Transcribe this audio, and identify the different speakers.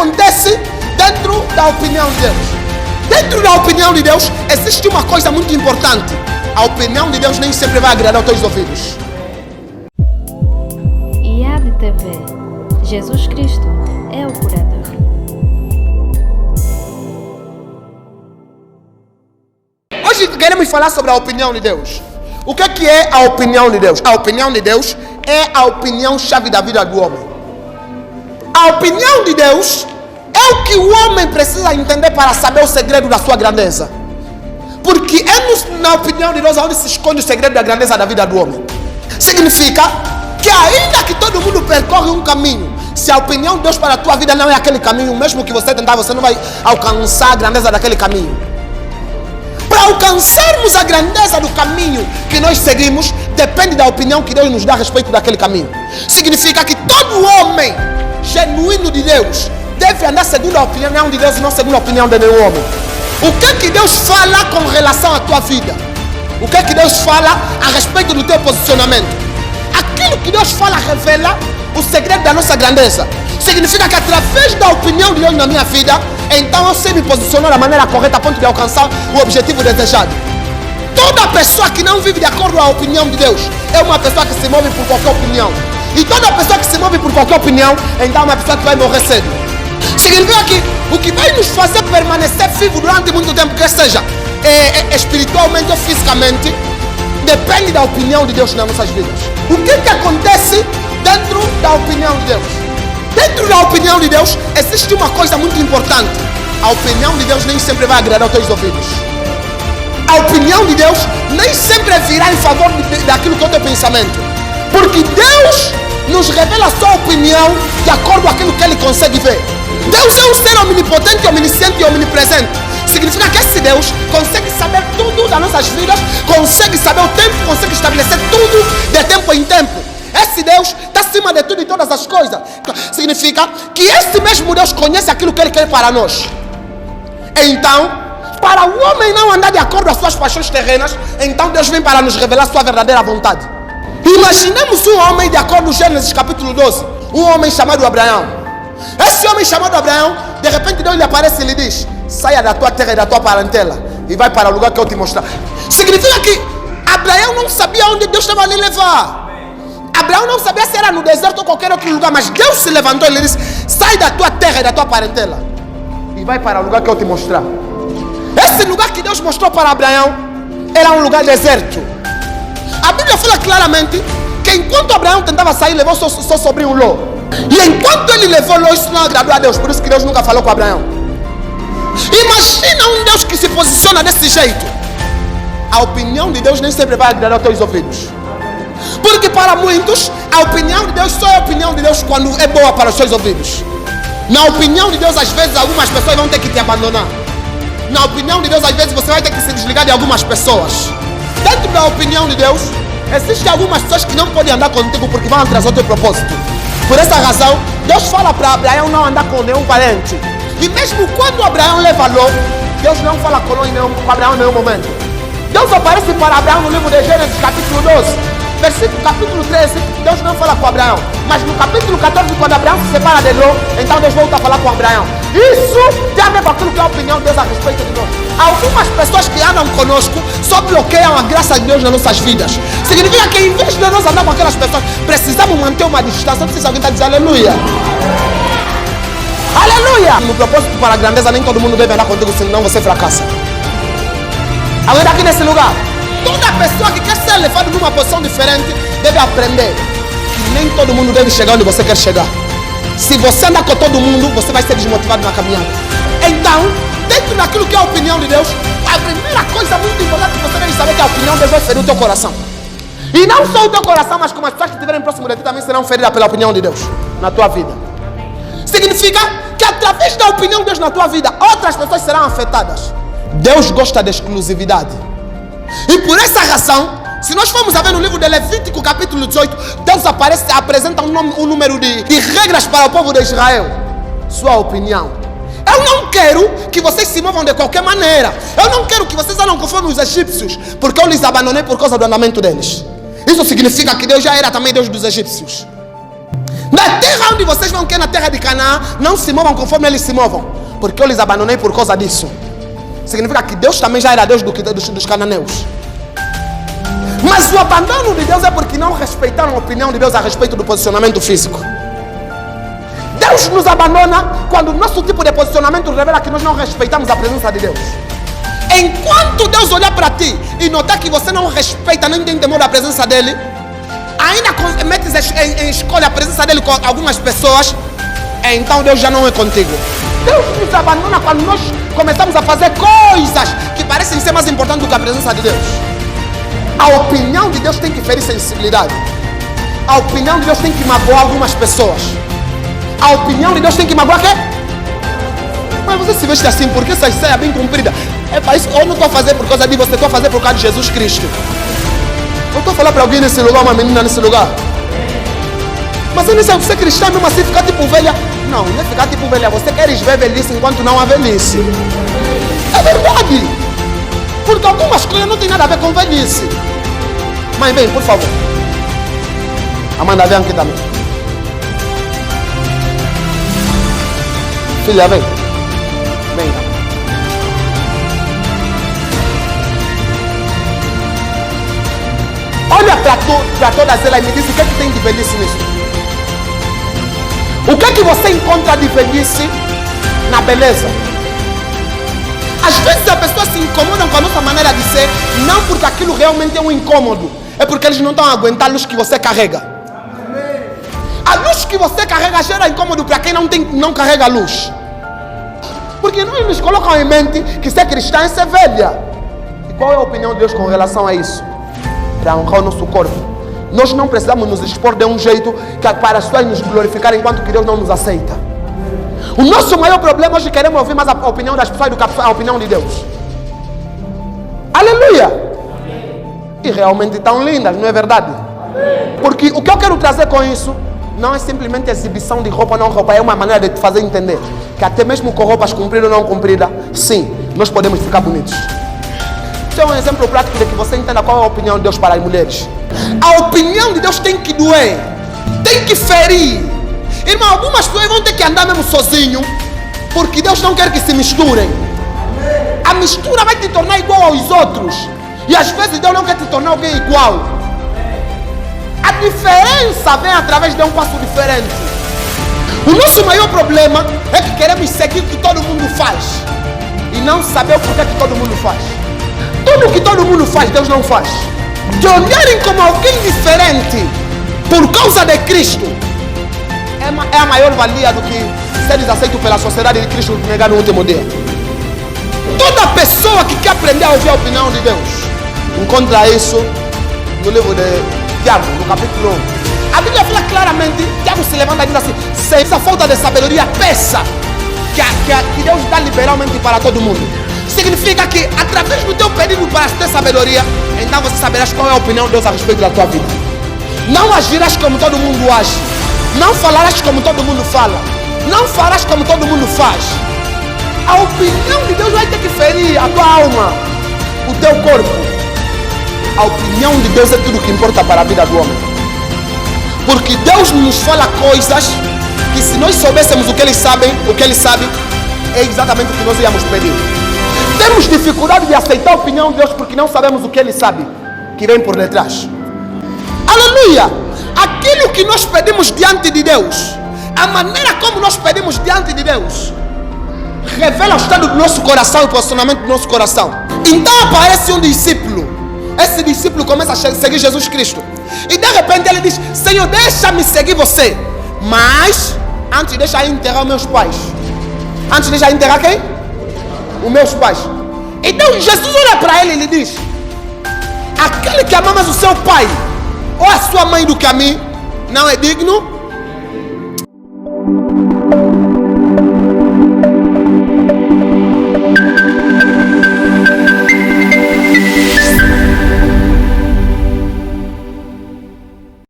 Speaker 1: acontece dentro da opinião de Deus? Dentro da opinião de Deus, existe uma coisa muito importante. A opinião de Deus nem sempre vai agradar aos teus ouvidos.
Speaker 2: IAD TV. Jesus Cristo é o curador.
Speaker 1: Hoje queremos falar sobre a opinião de Deus. O que é a opinião de Deus? A opinião de Deus é a opinião-chave da vida do homem. A opinião de Deus é o que o homem precisa entender para saber o segredo da sua grandeza. Porque é na opinião de Deus onde se esconde o segredo da grandeza da vida do homem. Significa que ainda que todo mundo percorre um caminho, se a opinião de Deus para a tua vida não é aquele caminho, mesmo que você tentar, você não vai alcançar a grandeza daquele caminho. Para alcançarmos a grandeza do caminho que nós seguimos, depende da opinião que Deus nos dá a respeito daquele caminho. Significa que todo homem genuíno de Deus deve andar segundo a opinião de Deus e não segundo a opinião de nenhum homem. O que Deus fala com relação à tua vida? O que Deus fala a respeito do teu posicionamento? Aquilo que Deus fala revela o segredo da nossa grandeza. Significa que através da opinião de Deus na minha vida, então eu sei me posicionar da maneira correta a ponto de alcançar o objetivo desejado. Toda pessoa que não vive de acordo com a opinião de Deus é uma pessoa que se move por qualquer opinião. E toda pessoa que se move por qualquer opinião, então é uma pessoa que vai morrer cedo. Significa que o que vai nos fazer permanecer vivos durante muito tempo, quer seja espiritualmente ou fisicamente, depende da opinião de Deus nas nossas vidas. O que acontece dentro da opinião de Deus? Dentro da opinião de Deus existe uma coisa muito importante. A opinião de Deus nem sempre vai agradar aos teus ouvidos. A opinião de Deus nem sempre virá em favor daquilo que é o teu pensamento. Porque Deus nos revela a sua opinião de acordo com aquilo que Ele consegue ver. Deus é um ser omnipotente, omnisciente e omnipresente. Significa que esse Deus consegue saber tudo das nossas vidas, consegue saber o tempo, consegue estabelecer tudo de tempo em tempo. Esse Deus está acima de tudo e todas as coisas. Significa que esse mesmo Deus conhece aquilo que Ele quer para nós. Então, para o homem não andar de acordo com as suas paixões terrenas, então Deus vem para nos revelar a sua verdadeira vontade. Imaginemos um homem de acordo com Gênesis capítulo 12, um homem chamado Abraão. Esse homem chamado Abraão, de repente Deus lhe aparece e lhe diz: saia da tua terra e da tua parentela e vai para o lugar que eu te mostrar. Significa que Abraão não sabia onde Deus estava a lhe levar. Abraão não sabia se era no deserto ou qualquer outro lugar, mas Deus se levantou e lhe disse: sai da tua terra e da tua parentela e vai para o lugar que eu te mostrar. Esse lugar que Deus mostrou para Abraão era um lugar deserto. A Bíblia fala claramente que enquanto Abraão tentava sair, levou seu sobrinho Ló. E enquanto ele levou Ló, isso não agradou a Deus. Por isso que Deus nunca falou com Abraão. Imagina um Deus que se posiciona desse jeito. A opinião de Deus nem sempre vai agradar aos teus ouvidos. Porque para muitos, a opinião de Deus só é a opinião de Deus quando é boa para os seus ouvidos. Na opinião de Deus, às vezes, algumas pessoas vão ter que te abandonar. Na opinião de Deus, às vezes, você vai ter que se desligar de algumas pessoas. Dentro da opinião de Deus, existem algumas pessoas que não podem andar contigo porque vão atrasar o teu propósito. Por essa razão, Deus fala para Abraão não andar com nenhum parente. E mesmo quando Abraão leva Ló, Deus não fala com Abraão em nenhum momento. Deus aparece para Abraão no livro de Gênesis capítulo 12. Versículo capítulo 13, Deus não fala com Abraão. Mas no capítulo 14, quando Abraão se separa de Ló, então Deus volta a falar com Abraão. Isso tem a ver com aquilo que é a opinião de Deus a respeito de nós. Algumas pessoas que andam conosco só bloqueiam a graça de Deus nas nossas vidas. Significa que em vez de nós andar com aquelas pessoas, precisamos manter uma distância. Não sei se alguém está dizendo aleluia. Aleluia! No propósito para a grandeza, nem todo mundo deve andar contigo, senão você fracassa. Alguém está aqui nesse lugar? Toda pessoa que quer ser levada numa posição diferente deve aprender que nem todo mundo deve chegar onde você quer chegar. Se você andar com todo mundo, você vai ser desmotivado na caminhada. Então, dentro daquilo que é a opinião de Deus, a primeira coisa muito importante que você deve saber é que a opinião de Deus vai ferir o teu coração. E não só o teu coração, mas como as pessoas que estiverem próximo de ti também serão feridas pela opinião de Deus na tua vida. Significa que através da opinião de Deus na tua vida, outras pessoas serão afetadas. Deus gosta de exclusividade. E por essa razão, se nós formos a ver no livro de Levítico capítulo 18, Deus apresenta um número de regras para o povo de Israel. Sua opinião. Eu não quero que vocês se movam de qualquer maneira. Eu não quero que vocês andem conforme os egípcios, porque eu lhes abandonei por causa do andamento deles. Isso significa que Deus já era também Deus dos egípcios. Na terra onde vocês vão, que é na terra de Canaã, não se movam conforme eles se movam, porque eu lhes abandonei por causa disso. Significa que Deus também já era Deus dos cananeus. Mas o abandono de Deus é porque não respeitaram a opinião de Deus a respeito do posicionamento físico. Deus nos abandona quando o nosso tipo de posicionamento revela que nós não respeitamos a presença de Deus. Enquanto Deus olhar para ti e notar que você não respeita, nem tem temor da presença dele, ainda metes em escolha a presença dele com algumas pessoas, então Deus já não é contigo. Deus nos abandona quando nós começamos a fazer coisas que parecem ser mais importantes do que a presença de Deus. A opinião de Deus tem que ferir sensibilidade. A opinião de Deus tem que magoar algumas pessoas. A opinião de Deus tem que magoar quê? Mas você se veste assim, porque essa saia bem comprida. É para isso, eu não estou a fazer por causa de você, estou a fazer por causa de Jesus Cristo. Eu estou a falar para alguém nesse lugar, uma menina nesse lugar. Mas eu nem sei, você é cristã mesmo assim, ficar tipo velha. Não, não é ficar tipo velha. Você queres ver velhice enquanto não há velhice. É verdade. Porque algumas coisas não tem nada a ver com velhice. Mãe, vem, por favor. Amanda, vem aqui também. Filha, vem. Vem. Olha para todas elas e me diz o que é que tem de velhice nisso. O que é que você encontra de velhice na beleza? Às vezes as pessoas se incomodam com a nossa maneira de ser, não porque aquilo realmente é um incômodo, é porque eles não estão a aguentar a luz que você carrega. A luz que você carrega gera incômodo para quem não carrega a luz. Porque não nos colocam em mente que ser cristã é ser velha. E qual é a opinião de Deus com relação a isso? Para honrar o nosso corpo. Nós não precisamos nos expor de um jeito para as pessoas nos glorificarem enquanto que Deus não nos aceita. O nosso maior problema hoje é queremos ouvir mais a opinião das pessoas do que a opinião de Deus. Aleluia! E realmente tão lindas, não é verdade? Porque o que eu quero trazer com isso não é simplesmente exibição de roupa ou não roupa, é uma maneira de te fazer entender que até mesmo com roupas compridas ou não compridas, sim, nós podemos ficar bonitos. Isso é um exemplo prático de que você entenda qual é a opinião de Deus para as mulheres. A opinião de Deus tem que doer, tem que ferir. Irmão, algumas pessoas vão ter que andar mesmo sozinho, porque Deus não quer que se misturem. A mistura vai te tornar igual aos outros, e às vezes Deus não quer te tornar alguém igual. A diferença vem através de um passo diferente. O nosso maior problema é que queremos seguir o que todo mundo faz e não saber o porquê que todo mundo faz. Tudo o que todo mundo faz, Deus não faz. De olharem como alguém diferente por causa de Cristo é a maior valia do que seres aceitos pela sociedade de Cristo que negar no último dia. Toda pessoa que quer aprender a ouvir a opinião de Deus encontra isso no livro de Tiago, no capítulo 1. A Bíblia fala claramente, Tiago se levanta e diz assim: se essa falta de sabedoria peça que Deus dá liberalmente para todo mundo, significa que através do teu pedido para ter sabedoria, então você saberás qual é a opinião de Deus a respeito da tua vida. Não agirás como todo mundo age, não falarás como todo mundo fala, não farás como todo mundo faz. A opinião de Deus vai ter que ferir a tua alma, o teu corpo. A opinião de Deus é tudo que importa para a vida do homem. Porque Deus nos fala coisas que, se nós soubéssemos o que Ele sabe, é exatamente o que nós íamos pedir. Temos dificuldade de aceitar a opinião de Deus porque não sabemos o que Ele sabe, que vem por detrás. Aleluia! Aquilo que nós pedimos diante de Deus, a maneira como nós pedimos diante de Deus, revela o estado do nosso coração e o posicionamento do nosso coração. Então aparece um discípulo. Esse discípulo começa a seguir Jesus Cristo. E de repente ele diz: Senhor, deixa-me seguir você. Mas, antes deixa eu enterrar os meus pais. Antes deixa eu enterrar quem? Os meus pais. Então Jesus olha para ele e lhe diz: aquele que ama mais o seu pai ou a sua mãe do que a mim, não é digno